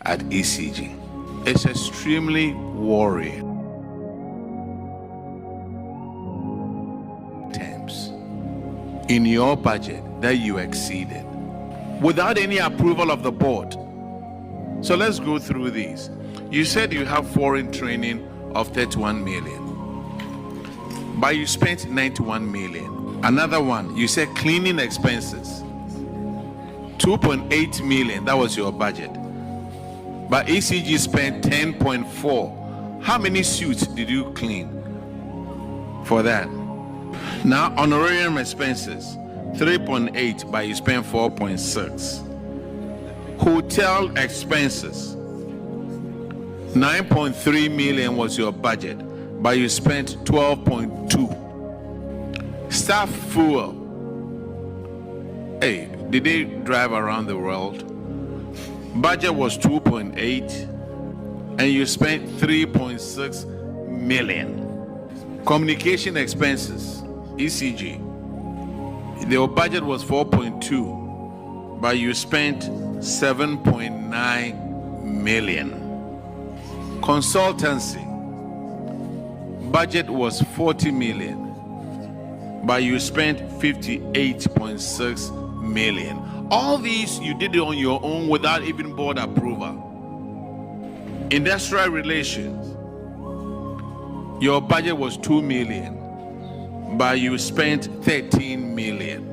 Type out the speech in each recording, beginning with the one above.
at ECG. It's extremely worrying. Terms in your budget that you exceeded without any approval of the board. So let's go through these. You said you have foreign training of 31 million, but you spent 91 million. Another one, you said cleaning expenses, 2.8 million, that was your budget. But ECG spent 10.4. How many suits did you clean for that? Now, honorarium expenses, 3.8, but you spent 4.6. Hotel expenses, 9.3 million was your budget, but you spent 12.2. Staff fuel. Hey, did they drive around the world? Budget was 2.8 and you spent 3.6 million. Communication expenses, ECG. Their budget was 4.2, but you spent 7.9 million. Consultancy, budget was 40 million, but you spent 58.6 million. All these you did it on your own without even board approval. Industrial relations, your budget was 2 million, but you spent 13 million.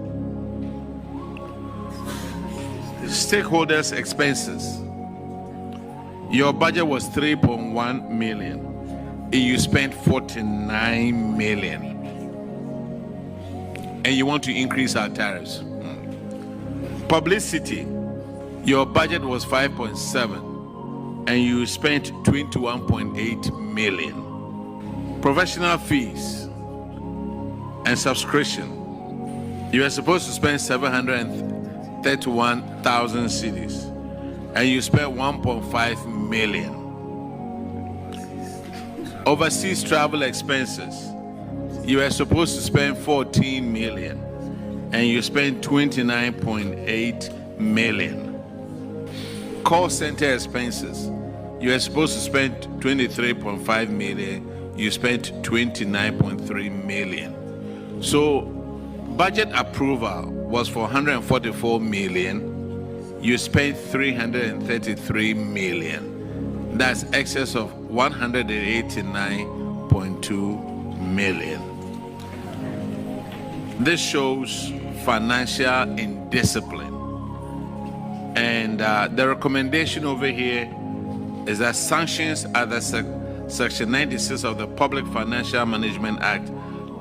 Stakeholders expenses, your budget was 3.1 million, and you spent 49 million. And you want to increase our tariffs. Publicity, your budget was 5.7 and you spent 21.8 million. Professional fees and subscription, you were supposed to spend 731,000 cedis and you spent 1.5 million. Overseas travel expenses, you were supposed to spend 14 million and you spent 29.8 million. Call center expenses, you were supposed to spend 23.5 million, you spent 29.3 million. So budget approval was for 144 million, you spent 333 million. That's excess of 189.2 million. This shows financial indiscipline. And the recommendation over here is that sanctions under Section 96 of the Public Financial Management Act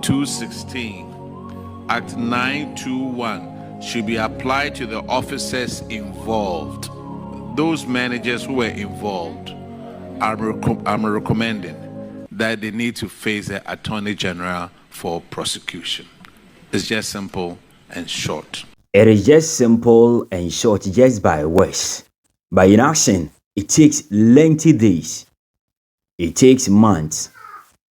216, Act 921 should be applied to the officers involved. Those managers who were involved, I'm recommending that they need to face the Attorney General for prosecution. It's just simple and short. It is just simple and short, just by words. But in action, it takes lengthy days. It takes months.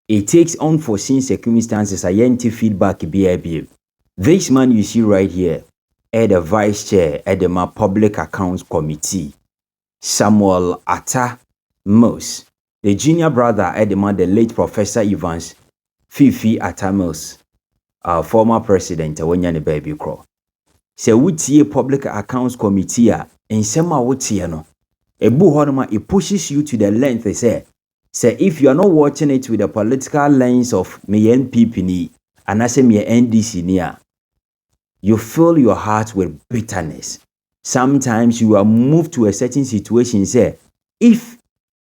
It takes unforeseen circumstances. I enter feedback BIB. This man you see right here, at the vice chair at the Public Accounts Committee, Samuel Atta Mills, the junior brother at the late Professor Evans Fifi Atta Mills, former president when you baby crow. Se wutie Public Accounts Committee in sema wutie no. Ebu honoma, it pushes you to the length. Say if you are not watching it with the political lens of me NPP ni, and I say me NDC niya, you fill your heart with bitterness. Sometimes you are moved to a certain situation. Say if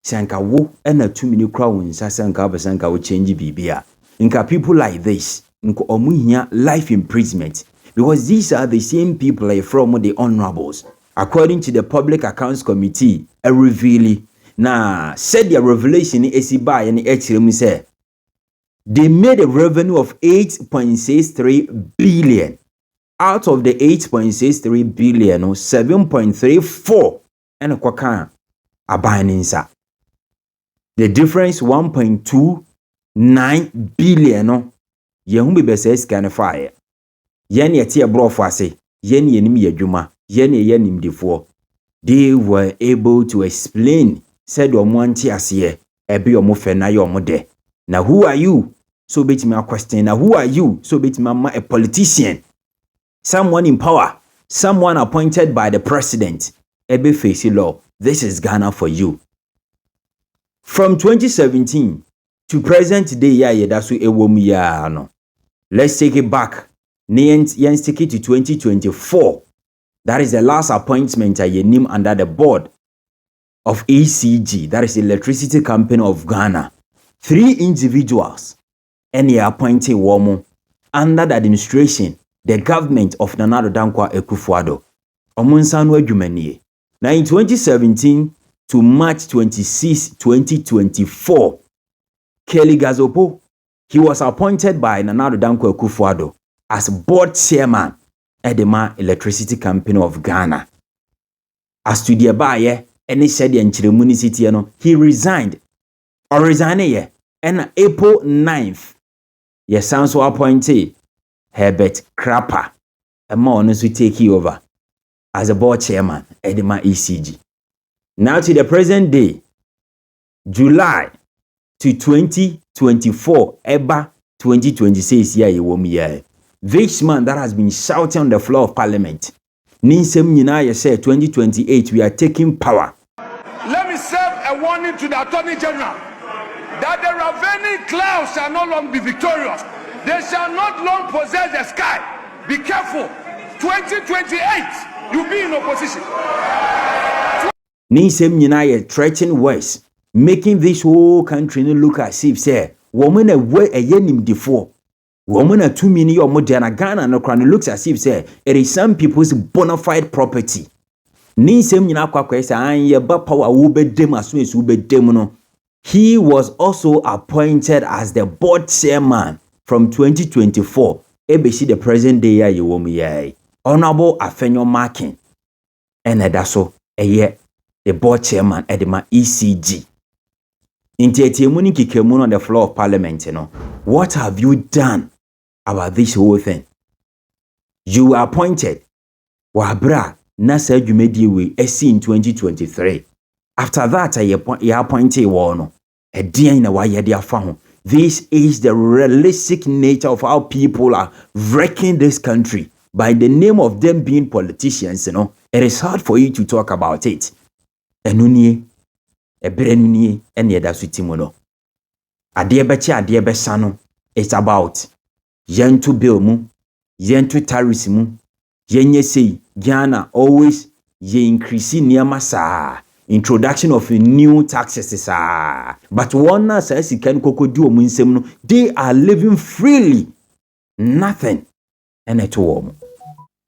sanka wo ena 2 minute crowd in sanka basanka will change bibia. Inka people like this, inko omuhia life imprisonment. Because these are the same people from the honorables. According to the Public Accounts Committee, a revealing. Now, said their revelation is by any say they made a revenue of 8.63 billion. Out of the 8.63 billion, 7.34 and a kwaka abaninsa. The difference 1.29 billion. Yehumbi beses can fire. Yen yeti a brofase, yen yenim yajuma, yen yenim defo. they were able to explain, said omonti asiye, ebi omofe na yo omode. Now who are you? So bit me a question. Now who are you? So bit me a politician. Someone in power. Someone appointed by the president. Ebe face law. This is Ghana for you. From 2017 to present day, no. Let's take it back. Let's take it to 2024. That is the last appointment I name under the board of ECG. That is the Electricity Company of Ghana. 3 individuals and they appointed woman under the administration, the government of Nana Addo Dankwa Akufo-Addo. Omunsanu adwumanie. Now in 2017 to March 26, 2024, Kelly Gazopo, he was appointed by Nana Addo Dankwa Akufo-Addo as board chairman at the Electricity Company of Ghana. As to the abaye, any said the Nchiremuni City, he resigned. Or resigned and April 9th, yes, sounds so appointed Herbert Crapper, a man who take over as a board chairman at the ECG. Now to the present day, July to 2024, Eba 2026 year. This man that has been shouting on the floor of parliament. Ninsem Nyina said 2028 we are taking power. Let me serve a warning to the Attorney General that the ravening clouds shall no longer be victorious. They shall not long possess the sky. Be careful. 2028, you'll be in opposition. Ninsem Nyina threatening words, making this whole country look as if say woman a way a yenim before. Woman a 2 million or more than Ghana no crown looks as if say it is some people's bona fide property. Ninsem Nyina kwakwesa anye ba power ube dem as soon as ube dem no. He was also appointed as the board chairman from 2024. Ebesi the present day ya yewomu yai. Honorable Afenyo Markin. And that's the board chairman at the ECG. Intietiemuni kikemuni on the floor of parliament, What have you done about this whole thing? You were appointed. Wabra nasa jumediwe esi in 2023. After that, I appointed one. This is the realistic nature of how people are wrecking this country by the name of them being politicians. It is hard for you to talk about it. Enunye, eberenunye, eni edasutimono. Adiebeche adiebesano. It's about yentu bilmu, yentu tarismu, yenye sei Ghana always ye increase niamasa. Introduction of a new taxes, but one says he can do they are living freely, nothing, and at all.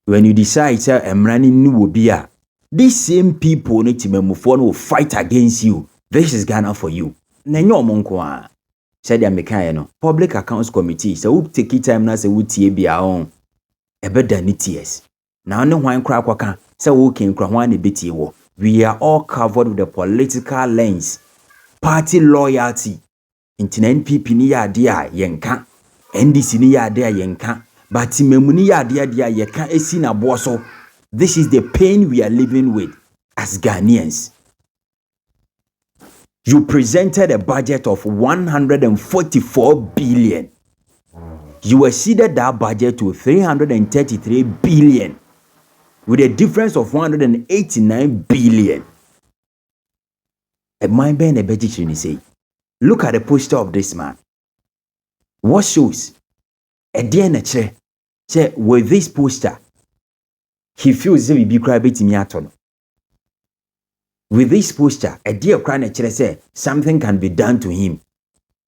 When you decide to running new beer, these same people need to will fight against you. This is Ghana for you. Nenyo monko said the American Public Accounts Committee. So we take time now say we tie on a better tears. Now no one crack waka so we can cry one bit wo. We are all covered with the political lens, party loyalty. Into NPP ni ya dia yenka, NDC ni ya dia yenka, but memuni ya dia yenka esi na boso. This is the pain we are living with as Ghanaians. You presented a budget of 144 billion. You exceeded that budget to 333 billion. With a difference of 189 billion. A mind being a vegetarian say, look at the poster of this man. What shows? A DNA say with this poster, he feels as if he be crying. With this poster, a dear crying say something can be done to him.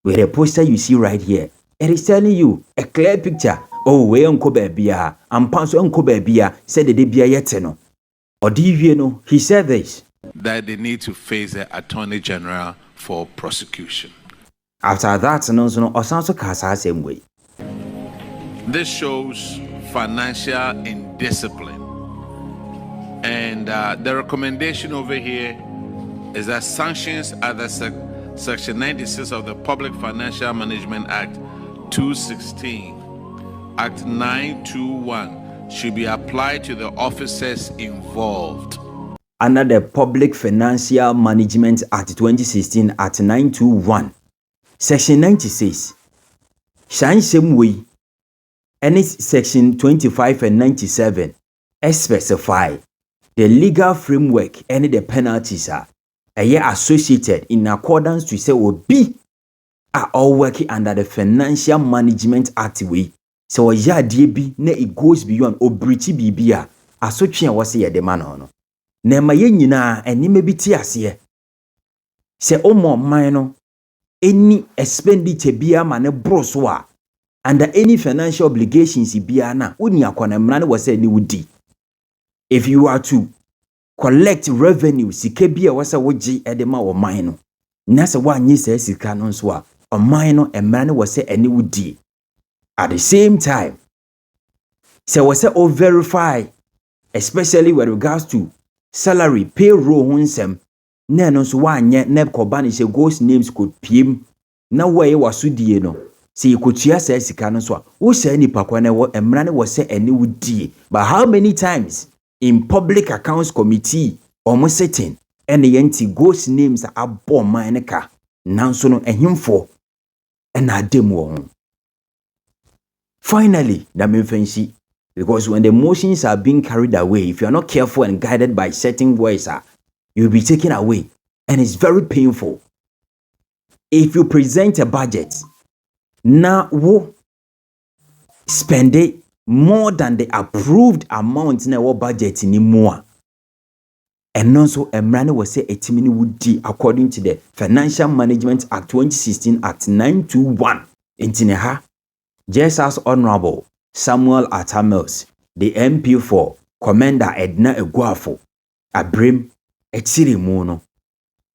With the poster you see right here, it is telling you a clear picture. Oh, we unko bebia, and panso unko bebia, said the debia yeteno. Or no, he said this. That they need to face the Attorney General for prosecution. After that, no, Osanso Kasa same way. This shows financial indiscipline. And the recommendation over here is that sanctions under Section 96 of the Public Financial Management Act 216. Act 921 should be applied to the officers involved. under the Public Financial Management Act 2016 at 921. Section 96. Shine same way. And it's section 25 and 97 specify the legal framework and the penalties are associated in accordance to say obi are all working under the Financial Management Act way. So ya bi na it goes beyond obrichi bibia asotwe was ye de man no. Na ma ye nyina enime bi ti ase. Se omo man no any expenditure bia ma ne bro so a under any financial obligations bia na uni akwana mra ne was ni wudi. If you are to collect revenue sika bia was a woji edema o man no na se wa anyi se sika no so a o man no emra ne was ani wudi. At the same time, so was all verify, especially with regards to salary, payroll, hunsem. No so one yet neb kobani se ghost names could pim. Now where you was sudie no. See you could cheer says canon so. Who say any pakwane what a man was say any would d. But how many times in public accounts committee almost sitting and the empty ghost names are born mineka. Now so no and him for and I demo. Finally, that means fancy. Because when the emotions are being carried away, if you are not careful and guided by certain words, you'll be taken away. And it's very painful. If you present a budget, now who spend it more than the approved amount in our budget anymore. And also, a man will say a timini would do according to the Financial Management Act 2016 at 921 in Tineha. Just as Honorable Samuel Atamels, the MP for Commander Edna Eguafo, Abrim, Etsiri Mono,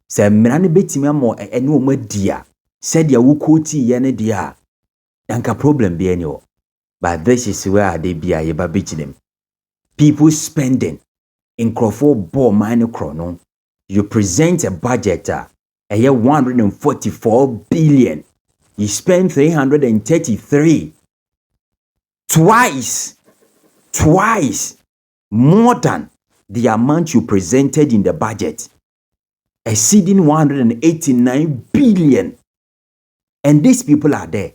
se mrani betimi mo enu omo dia, said ya wukoti yene dia, yanka problem be anyo. But this is where they be a yeba them. People spending in Crawford ball minor chrono. You present a budget a year 144 billion. You spend 333. Twice more than the amount you presented in the budget, exceeding 189 billion. And these people are there.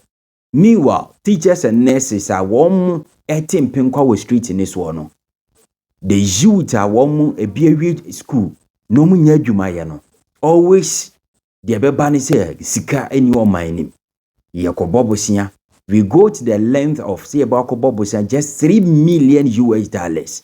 Meanwhile, teachers and nurses are warm at Pinkwa Street in this one. The youth are warm a beer school. No munya jumayano. Always the bebani say sika any your mining. Yakobobosia. We go to the length of say about Kobobosia just $3 million US.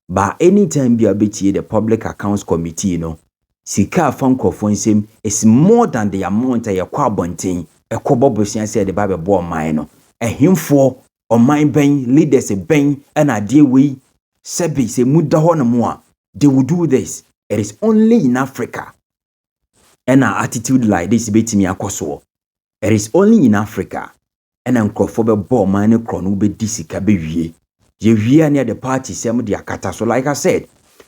But anytime be a bit the Public Accounts Committee, you know, sika funko fonsem is more than the amount of your quabonting. A Kobobosia said the Bible born mine. A him for or mine bang, leaders a bang, and a dear we sebi se mudahona moi. They will do this. It is only in Africa. And our attitude like this bit me a koso. It is only in Africa. And uncrophobe ball mine chrono be disika be ye near the party some their kata. So like I said,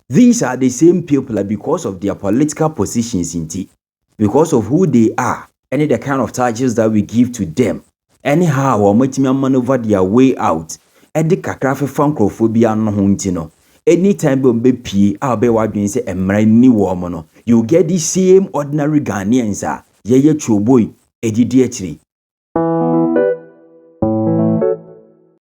these are the same people because of their political positions in tea, because of who they are, and the kind of titles that we give to them. Anyhow, or making maneuver their way out. And the kakrafe funkophobia no huntino. Anytime be pee, I'll be what say a many woman. You get the same ordinary Ghanaians, ye choboy, edidietri.